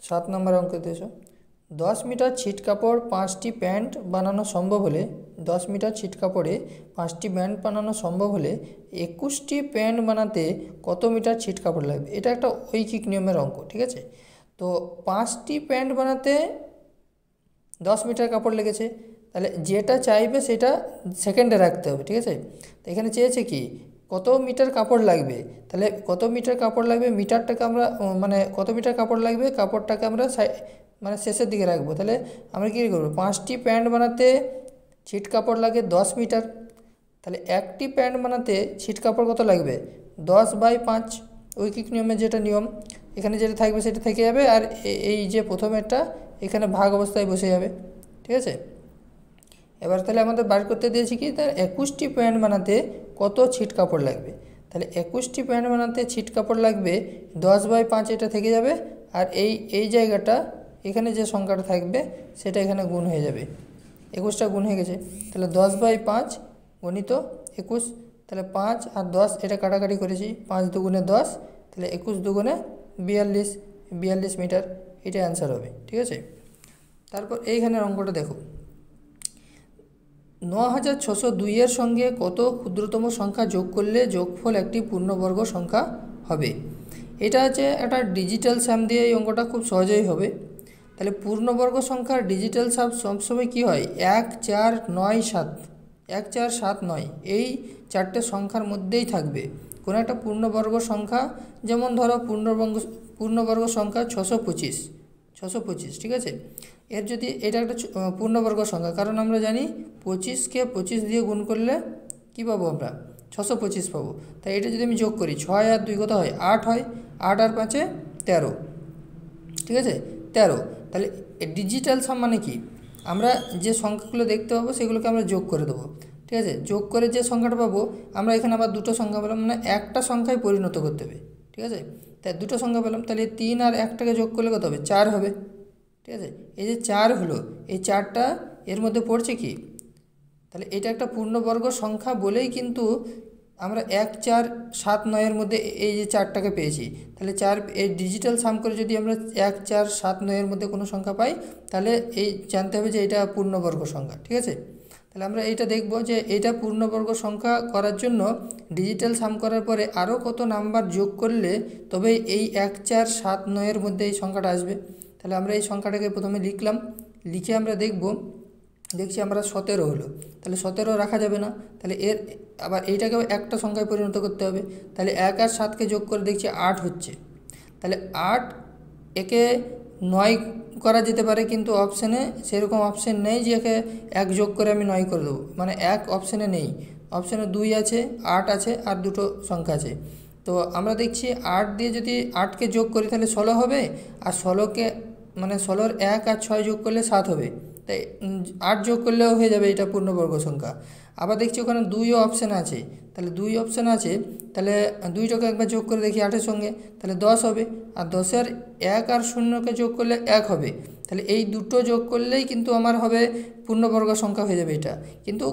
7 নম্বর অঙ্ক দিয়েছ 10 মিটার ছিট কাপড় 5টি প্যান্ট বানানো সম্ভব হলে 10 মিটার ছিট কাপড়ে 5টি প্যান্ট বানানো সম্ভব হলে 21টি প্যান্ট বানাতে কত মিটার ছিট কাপড় লাগবে। এটা একটা ঐকিক নিয়মের অঙ্ক, ঠিক আছে। তো 5টি প্যান্ট বানাতে 10 মিটার কাপড় লেগেছে, তাহলে যেটা চাইবে সেটা সেকেন্ডে রাখতে হবে, ঠিক আছে। তো এখানে চেয়েছে কি কত মিটার কাপড় লাগবে, তাহলে কত মিটার কাপড় লাগবে মিটারটাকে আমরা মানে কত মিটার কাপড় লাগবে কাপড়টাকে আমরা মানে শেষের দিকে রাখবো। তাহলে আমরা কী করবো, 5টি প্যান্ট বানাতে ছিট কাপড় লাগে 10 মিটার, তাহলে একটি প্যান্ট বানাতে ছিট কাপড় কত লাগবে 10/5 ঐকিক নিয়মের যেটা নিয়ম, এখানে যেটা থাকবে সেটা থেকে যাবে, আর এই যে প্রথমেরটা এখানে ভাগ অবস্থায় বসে যাবে, ঠিক আছে। এবার তাহলে আমাদের বার করতে দিয়েছি কি তার 21টি প্যান্ট বানাতে কত ছিট কাপড় লাগবে। তাহলে 21টি প্যান্ট বানাতে ছিট কাপড় লাগবে 10/5, এটা থেকে যাবে, আর এই জায়গাটা এখানে যে সংখ্যাটা থাকবে সেটা এখানে গুণ হয়ে যাবে, 21টা গুণ হয়ে গেছে। তাহলে 10/5 গণিত 21, তাহলে 5 আর 10 এটা কাটাকাটি করেছি, 5 দুগুণে 10, তাহলে 21 দুগুণে 42 মিটার, এটা অ্যান্সার হবে, ঠিক আছে। তারপর এইখানের অঙ্কটা দেখো 9602 এর সঙ্গে কত ক্ষুদ্রতম সংখ্যা যোগ করলে যোগফল একটি পূর্ণবর্গ সংখ্যা হবে। এটা হচ্ছে একটা ডিজিটাল সাম দিয়ে এই অঙ্কটা খুব সহজেই হবে। তাহলে পূর্ণবর্গ সংখ্যার ডিজিটাল সাম সবসময় কী হয় 1 4 9 7, 1 4 7 9 এই চারটে সংখ্যার মধ্যেই থাকবে কোনো একটা পূর্ণবর্গ সংখ্যা। যেমন ধরো পূর্ণবর্গ সংখ্যা 625, ঠিক আছে। এর যদি এটা একটা পূর্ণবর্গ সংখ্যা, কারণ আমরা জানি 25কে 25 দিয়ে গুণ করলে কী পাবো আমরা 625 পাবো। তাই এটা যদি আমি যোগ করি 6 আর 2 কত হয় 8 হয়, 8 আর 5 13, ঠিক আছে 13। তাহলে ডিজিটাল সাম মানে কি, আমরা যে সংখ্যাগুলো দেখতে পাবো সেগুলোকে আমরা যোগ করে দেবো, ঠিক আছে। যোগ করে যে সংখ্যাটা পাবো আমরা এখানে আবার দুটো সংখ্যা পেলাম, মানে একটা সংখ্যায় পরিণত করতে হবে, ঠিক আছে। তাই দুটো সংখ্যা পেলাম, তাহলে 3 আর 1টাকে যোগ করলে কত হবে 4 হবে, ঠিক আছে। এই যে 4 হলো, এই 4টা এর মধ্যে পড়ছে কি, তাহলে এটা একটা পূর্ণবর্গ সংখ্যা বলেই কিন্তু আমরা 1 4 7 9 মধ্যে এই যে 4টাকে পেয়েছি। তাহলে 4 এই ডিজিটাল সাম করে যদি আমরা 1 4 7 9 মধ্যে কোনো সংখ্যা পাই তাহলে এই জানতে হবে যে এটা পূর্ণবর্গ সংখ্যা, ঠিক আছে। তাহলে আমরা এইটা দেখব যে এটা পূর্ণবর্গ সংখ্যা করার জন্য ডিজিটাল সাম করার পরে আরও কত নাম্বার যোগ করলে তবে এই 1 4 7 9 মধ্যে এই সংখ্যাটা আসবে। তাহলে আমরা এই সংখ্যাটাকে প্রথমে লিখলাম, লিখে আমরা দেখছি আমরা 17 হলো, তাহলে 17 রাখা যাবে না, তাহলে এর আবার এইটাকেও একটা সংখ্যায় পরিণত করতে হবে। তাহলে 1 আর 7কে যোগ করে দেখছি 8 হচ্ছে, তাহলে 8 একে 9 করা যেতে পারে, কিন্তু অপশানে সেরকম অপশান নেই যে একে 1 যোগ করে আমি 9 করে দেবো, মানে 1 অপশানে নেই, অপশানে 2 আছে 8 আছে আর দুটো সংখ্যা আছে। তো আমরা দেখছি 8 দিয়ে যদি 8কে যোগ করি তাহলে 16 হবে, আর 16কে মানে 16 1 আর 6 যোগ করলে 7 হবে, তাই 8 যোগ করলেও হয়ে যাবে এটা পূর্ণবর্গ সংখ্যা। আবার দেখছি ওখানে 2ও অপশান আছে, তাহলে 2 অপশান আছে, তাহলে 2টাকে একবার যোগ করে দেখি 8-এর সঙ্গে, তাহলে 10 হবে, আর 10-এর 1 আর 0কে যোগ করলে 1 হবে, তাহলে এই দুটো যোগ করলেই কিন্তু আমার হবে পূর্ণবর্গ সংখ্যা হয়ে যাবে এটা। কিন্তু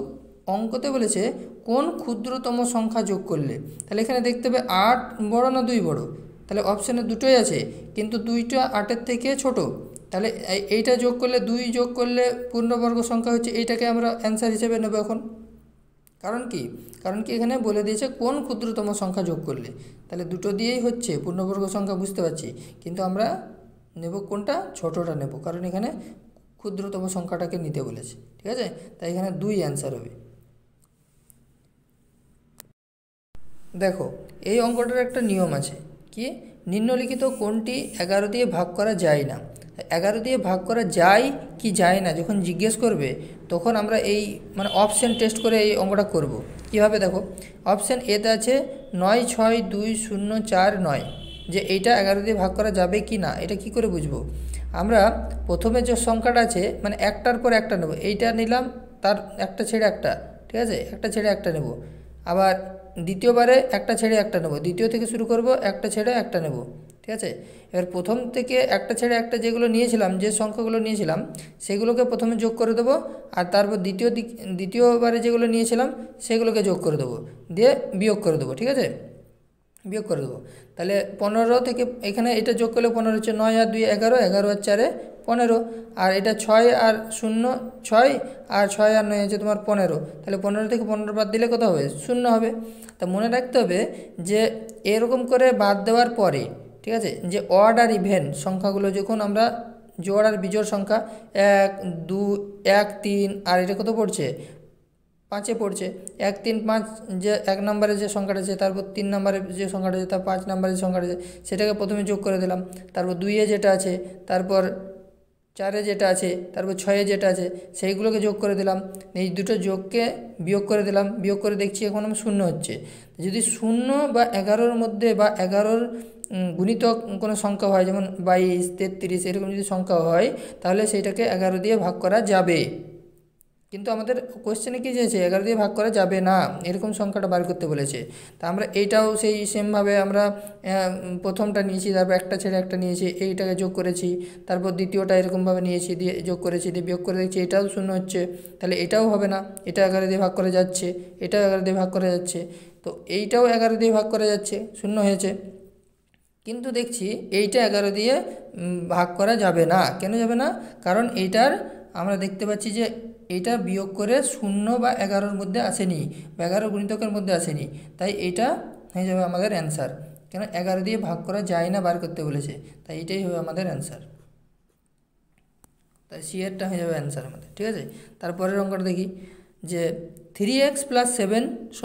অঙ্কতে বলেছে কোন ক্ষুদ্রতম সংখ্যা যোগ করলে, তাহলে এখানে দেখতে হবে 8 বড় না 2 বড়, তাহলে অপশানে দুটোই আছে কিন্তু 2টা 8-এর থেকে ছোট, তাহলে এইটা যোগ করলে 2 যোগ করলে পূর্ণবর্গ সংখ্যা হচ্ছে, এইটাকে আমরা অ্যান্সার হিসেবে নেব এখন। কারণ কি এখানে বলে দিয়েছে কোন ক্ষুদ্রতম সংখ্যা যোগ করলে, তাহলে দুটো দিয়েই হচ্ছে পূর্ণবর্গ সংখ্যা বুঝতে পারছি, কিন্তু আমরা নেব কোনটা, ছোটটা নেব, কারণ এখানে ক্ষুদ্রতম সংখ্যাটাকে নিতে বলেছে, ঠিক আছে। তাই এখানে 2 অ্যান্সার হবে। দেখো এই অঙ্কটার একটা নিয়ম আছে কি, নিম্নলিখিত কোনটি 11 দিয়ে ভাগ করা যায় না। 11 দিয়ে ভাগ করা যায় কি যায় না যখন জিজ্ঞেস করবে তখন আমরা এই মানে অপশান টেস্ট করে এই অঙ্কটা করব। কীভাবে দেখো, অপশান এতে আছে 9 6 2 0 4 9, যে এইটা 11 দিয়ে ভাগ করা যাবে কি না, এটা কি করে বুঝবো। আমরা প্রথমে যে সংখ্যাটা আছে মানে একটার পর একটা নেব, এইটা নিলাম তার একটা ছেড়ে একটা, ঠিক আছে, একটা ছেড়ে একটা নেব, আবার দ্বিতীয়বারে একটা ছেড়ে একটা নেব, দ্বিতীয় থেকে শুরু করব একটা ছেড়ে একটা নেব, ঠিক আছে। এবার প্রথম থেকে একটা ছেড়ে একটা যেগুলো নিয়েছিলাম, যে সংখ্যাগুলো নিয়েছিলাম সেগুলোকে প্রথমে যোগ করে দেবো, আর তারপর দ্বিতীয়বারে যেগুলো নিয়েছিলাম সেগুলোকে যোগ করে দেবো, দিয়ে বিয়োগ করে দেবো, ঠিক আছে। বিয়োগ করে দেবো। তাহলে 15 থেকে এখানে এটা যোগ করলে 15 হচ্ছে, 9 আর 2 11, 11 আর 4 15, আর এটা 6 আর 0 6, আর 6 আর 9 হচ্ছে তোমার 15। তাহলে 15 থেকে 15 বাদ দিলে কত হবে? 0 হবে। তা মনে রাখতে হবে যে এরকম করে বাদ দেওয়ার পরে, ঠিক আছে, যে অড আর ইভেন সংখ্যাগুলো যখন আমরা জোড় আর বিজোড় সংখ্যা 1 2 1 3, আর এটা কত পড়ছে? 5-এ পড়ছে। 1 3 5 যে 1 নম্বরে যে সংখ্যাটা আছে, তারপর 3 নম্বরে যে সংখ্যাটা আছে, তার 5 নম্বরে যে সংখ্যাটা আছে সেটাকে প্রথমে যোগ করে দিলাম। তারপর 2-এ যেটা আছে, তারপর 4-এ যেটা আছে, তারপর 6-এ যেটা আছে সেইগুলোকে যোগ করে দিলাম। এই দুটো যোগকে বিয়োগ করে দিলাম। বিয়োগ করে দেখছি এখন আমার 0 হচ্ছে। যদি 0 বা 11-র মধ্যে বা 11-র গুণিতক কোনো সংখ্যা হয়, যেমন 22 33 এরকম যদি সংখ্যা হয়, তাহলে সেইটাকে 11 দিয়ে ভাগ করা যাবে। কিন্তু আমাদের কোশ্চেনে কী চেয়েছে? 11 দিয়ে ভাগ করা যাবে না, এরকম সংখ্যাটা বার করতে বলেছে। তা আমরা এইটাও সেই সেমভাবে আমরা প্রথমটা নিয়েছি, তারপর একটা ছেড়ে একটা নিয়েছি, এইটাকে যোগ করেছি, তারপর দ্বিতীয়টা এরকমভাবে নিয়েছি, দিয়ে যোগ করেছি, দিয়ে বিয়োগ করে দেখছি এটাও 0 হচ্ছে। তাহলে এটাও হবে না, এটা 11 দিয়ে ভাগ করে যাচ্ছে, এটাও 11 দিয়ে ভাগ করে যাচ্ছে, তো এইটাও 11 দিয়ে ভাগ করে যাচ্ছে, 0 হয়েছে। কিন্তু দেখছি এইটা 11 দিয়ে ভাগ করা যাবে না। কেন যাবে না? কারণ এইটার আমরা দেখতে পাচ্ছি যে এইটা বিয়োগ করে 0 বা 11-র মধ্যে আসেনি, বা 11 গুণিতকের মধ্যে আসেনি, তাই এইটা হয়ে যাবে আমাদের অ্যান্সার। কেন? 11 দিয়ে ভাগ করা যায় না, বার করতে বলেছে, তাই এইটাই হবে আমাদের অ্যান্সার। তাই সি এরটা হয়ে যাবে অ্যান্সার আমাদের, ঠিক আছে। তারপরের অঙ্কটা দেখি যে 3x + 7 =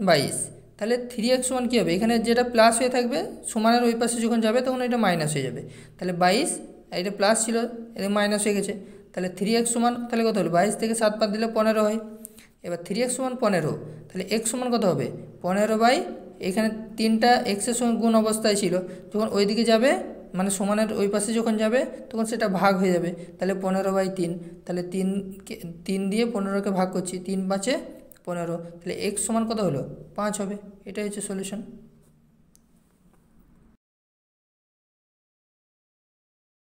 22। তাহলে 3x সমান কী হবে? এখানে যেটা প্লাস হয়ে থাকবে সমানের ওই পাশে যখন যাবে তখন এটা মাইনাস হয়ে যাবে। তাহলে 22, এটা প্লাস ছিল, এটা মাইনাস হয়ে গেছে। তাহলে 3x সমান তাহলে কত হলো? 22 থেকে 7 বাদ দিলে 15 হয়। এবার 3x সমান 15, তাহলে x সমান কত হবে? 15 এখানে 3টা এক্সের সঙ্গে গুণ অবস্থায় ছিল, যখন ওই দিকে যাবে মানে সমানের ওই পাশে যখন যাবে তখন সেটা ভাগ হয়ে যাবে। তাহলে 15/3, তাহলে 3 দিয়ে 15কে ভাগ করছি, 3 5 15, তাহলে x সমান কত হলো? 5 হবে। এটাই হচ্ছে সলিউশন।